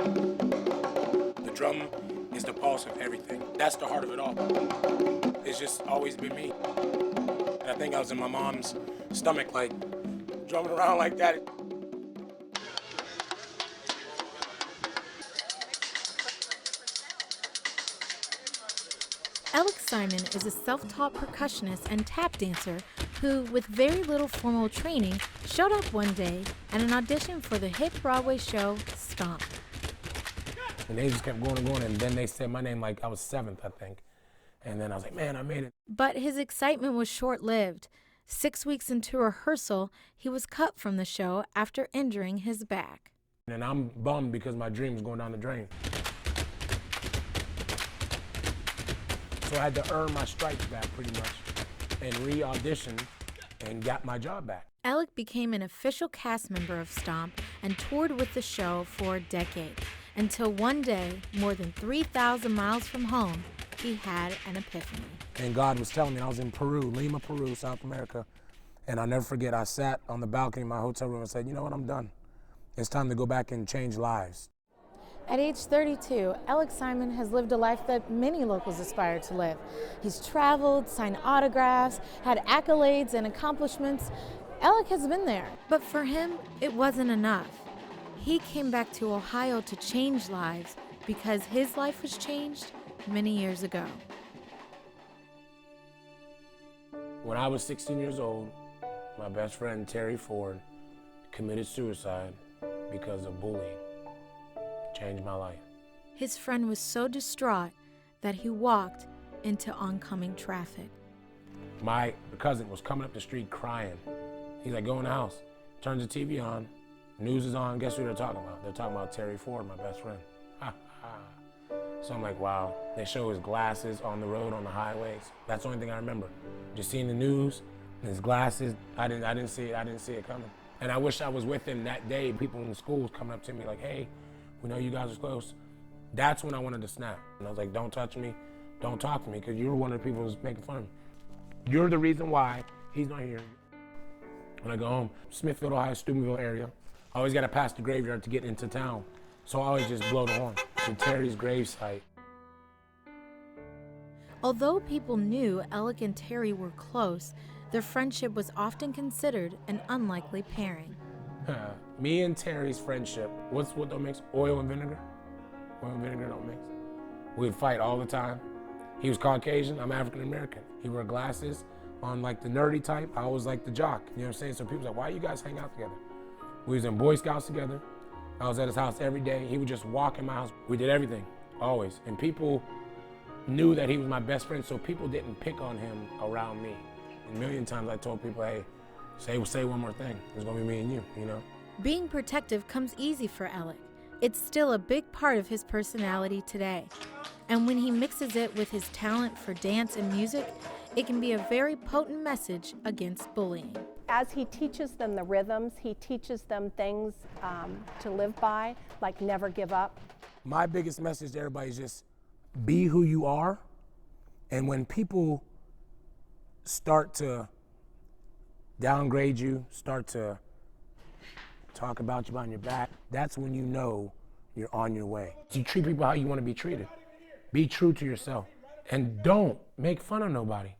The drum is the pulse of everything. That's the heart of it all. It's just always been me. And I think I was in my mom's stomach, like, drumming around like that. Elec Simon is a self-taught percussionist and tap dancer who, with very little formal training, showed up one day at an audition for the hit Broadway show, Stomp. And they just kept going and going, and then they said my name like I was 7th, I think. And then I was like, man, I made it. But his excitement was short-lived. 6 weeks into rehearsal, he was cut from the show after injuring his back. And I'm bummed because my dream was going down the drain. So I had to earn my stripes back pretty much and re-audition and got my job back. Elec became an official cast member of Stomp and toured with the show for a decade, until one day, more than 3,000 miles from home, he had an epiphany. And God was telling me, I was in Peru, Lima, Peru, South America, and I'll never forget, I sat on the balcony of my hotel room and said, you know what, I'm done. It's time to go back and change lives. At age 32, Elec Simon has lived a life that many locals aspire to live. He's traveled, signed autographs, had accolades and accomplishments. Elec has been there, but for him, it wasn't enough. He came back to Ohio to change lives because his life was changed many years ago. When I was 16 years old, my best friend, Terry Ford, committed suicide because of bullying. Changed my life. His friend was so distraught that he walked into oncoming traffic. My cousin was coming up the street crying. He's like, go in the house. Turns the TV on, news is on, guess who they're talking about? They're talking about Terry Ford, my best friend. So I'm like, wow. They show his glasses on the road, on the highways. That's the only thing I remember. Just seeing the news, his glasses, I didn't see it coming. And I wish I was with him that day. People in the schools coming up to me like, hey, we know you guys are close. That's when I wanted to snap. And I was like, don't touch me, don't talk to me, because you're one of the people who's making fun of me. You're the reason why he's not here. When I go home, Smithfield, Ohio, Steubenville area, I always gotta pass the graveyard to get into town. So I always just blow the horn to Terry's gravesite. Although people knew Elec and Terry were close, their friendship was often considered an unlikely pairing. Me and Terry's friendship, what don't mix? Oil and vinegar? Oil and vinegar don't mix. We'd fight all the time. He was Caucasian, I'm African American. He wore glasses on like the nerdy type, I was like the jock, you know what I'm saying? So people like, why you guys hang out together? We was in Boy Scouts together. I was at his house every day. He would just walk in my house. We did everything, always. And people knew that he was my best friend, so people didn't pick on him around me. A million times I told people, hey, say one more thing. It's gonna be me and you know? Being protective comes easy for Elec. It's still a big part of his personality today. And when he mixes it with his talent for dance and music, it can be a very potent message against bullying. As he teaches them the rhythms, he teaches them things to live by, like never give up. My biggest message to everybody is just be who you are. And when people start to downgrade you, start to talk about you behind your back, that's when you know you're on your way. You treat people how you want to be treated. Be true to yourself. And don't make fun of nobody.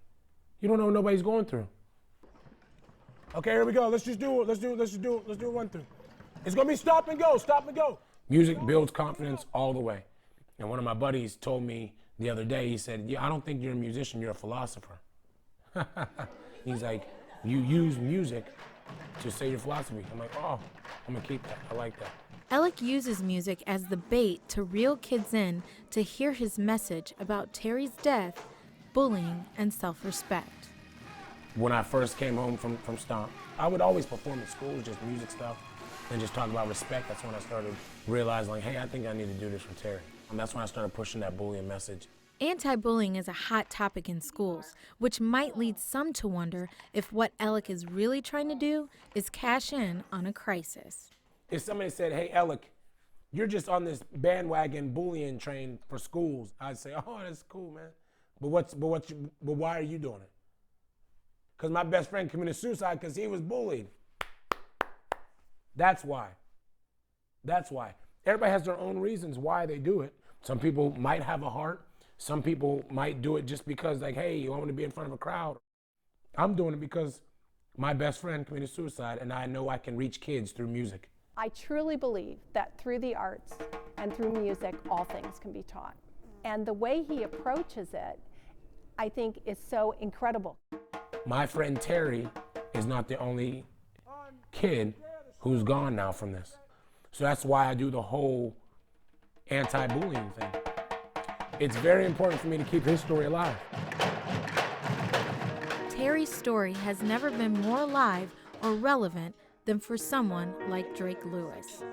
You don't know what nobody's going through. Okay, here we go. Let's do a run through. It's gonna be stop and go, stop and go. Music builds confidence all the way. And one of my buddies told me the other day, he said, yeah, I don't think you're a musician, you're a philosopher. He's like, you use music to say your philosophy. I'm like, oh, I'm gonna keep that, I like that. Elec uses music as the bait to reel kids in to hear his message about Terry's death, bullying, and self-respect. When I first came home from Stomp, I would always perform at schools, just music stuff, and just talk about respect. That's when I started realizing, like, hey, I think I need to do this for Terry. And that's when I started pushing that bullying message. Anti-bullying is a hot topic in schools, which might lead some to wonder if what Elec is really trying to do is cash in on a crisis. If somebody said, hey, Elec, you're just on this bandwagon bullying train for schools, I'd say, oh, that's cool, man. But why are you doing it? Because my best friend committed suicide because he was bullied. That's why. That's why. Everybody has their own reasons why they do it. Some people might have a heart. Some people might do it just because, like, hey, you want me to be in front of a crowd. I'm doing it because my best friend committed suicide, and I know I can reach kids through music. I truly believe that through the arts and through music, all things can be taught. And the way he approaches it, I think, is so incredible. My friend Terry is not the only kid who's gone now from this. So that's why I do the whole anti-bullying thing. It's very important for me to keep his story alive. Terry's story has never been more alive or relevant than for someone like Drake Lewis.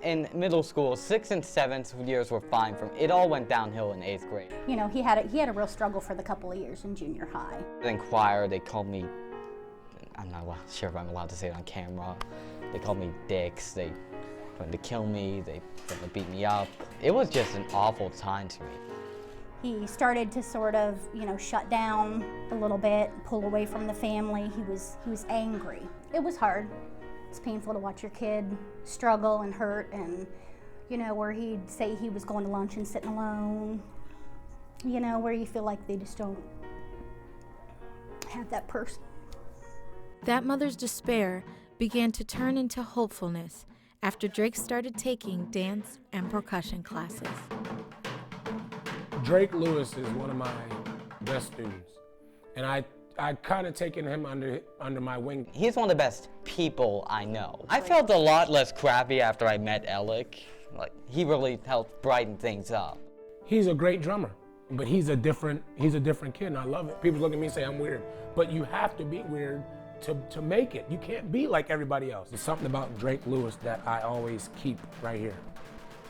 In middle school, 6th and 7th years were fine for me. It all went downhill in 8th grade. You know, he had a real struggle for the couple of years in junior high. In choir, they called me, I'm not sure if I'm allowed to say it on camera, they called me dicks, they tried to kill me, they tried to beat me up. It was just an awful time to me. He started to sort of, shut down a little bit, pull away from the family. He was angry. It was hard. It's painful to watch your kid struggle and hurt, and where he'd say he was going to lunch and sitting alone, where you feel like they just don't have that person. That mother's despair began to turn into hopefulness after Drake started taking dance and percussion classes. Drake Lewis is one of my best students, and I kind of taken him under my wing. He's one of the best people I know. I felt a lot less crappy after I met Elec. Like, he really helped brighten things up. He's a great drummer, but he's a different kid, and I love it. People look at me and say I'm weird, but you have to be weird to make it. You can't be like everybody else. There's something about Drake Lewis that I always keep right here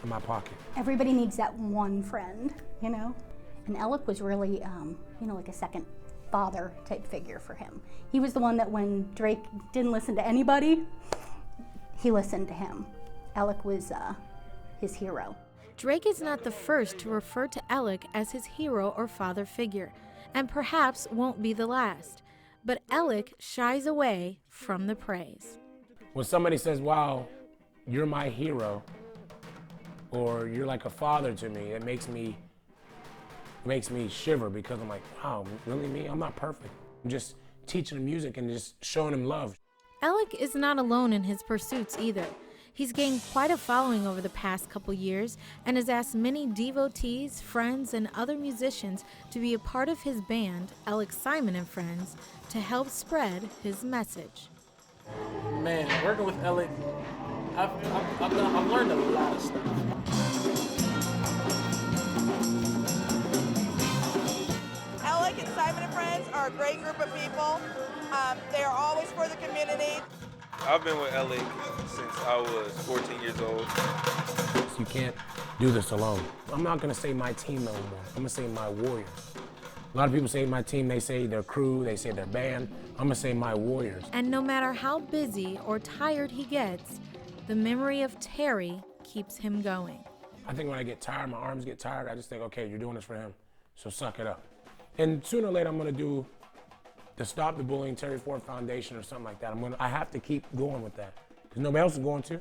in my pocket. Everybody needs that one friend, And Elec was really, like a second father type figure for him. He was the one that when Drake didn't listen to anybody, he listened to him. Elec was his hero. Drake is not the first to refer to Elec as his hero or father figure, and perhaps won't be the last. But Elec shies away from the praise. When somebody says, wow, you're my hero, or you're like a father to me, it makes me shiver, because I'm like, wow, really me? I'm not perfect. I'm just teaching him music and just showing him love. Elec is not alone in his pursuits either. He's gained quite a following over the past couple years and has asked many devotees, friends, and other musicians to be a part of his band, Elec Simon and Friends, to help spread his message. Man, working with Elec, I've learned a lot of stuff. Elec and Simon and Friends are a great group of people. They are always for the community. I've been with Elec since I was 14 years old. You can't do this alone. I'm not gonna say my team no more. I'm gonna say my warriors. A lot of people say my team, they say their crew, they say their band. I'm gonna say my warriors. And no matter how busy or tired he gets, the memory of Terry keeps him going. I think when I get tired, my arms get tired, I just think, okay, you're doing this for him, so suck it up. And sooner or later, I'm gonna do the Stop the Bullying Terry Ford Foundation or something like that. I have to keep going with that, because nobody else is going to.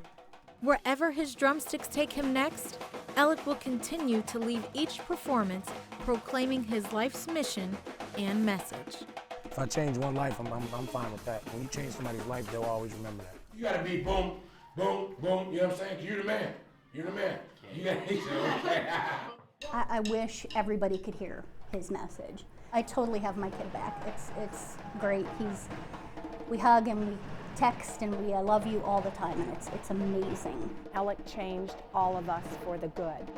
Wherever his drumsticks take him next, Elec will continue to leave each performance proclaiming his life's mission and message. If I change one life, I'm fine with that. When you change somebody's life, they'll always remember that. You gotta be boom, boom, boom, you know what I'm saying? You're the man, you're the man. You gotta be okay. I wish everybody could hear his message. I totally have my kid back. It's great. We hug and we text and we love you all the time, and it's amazing. Elec changed all of us for the good.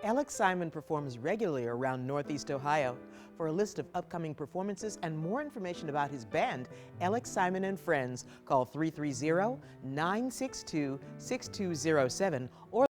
Elec Simon performs regularly around Northeast Ohio. For a list of upcoming performances and more information about his band, Elec Simon and Friends, call 330-962-6207 or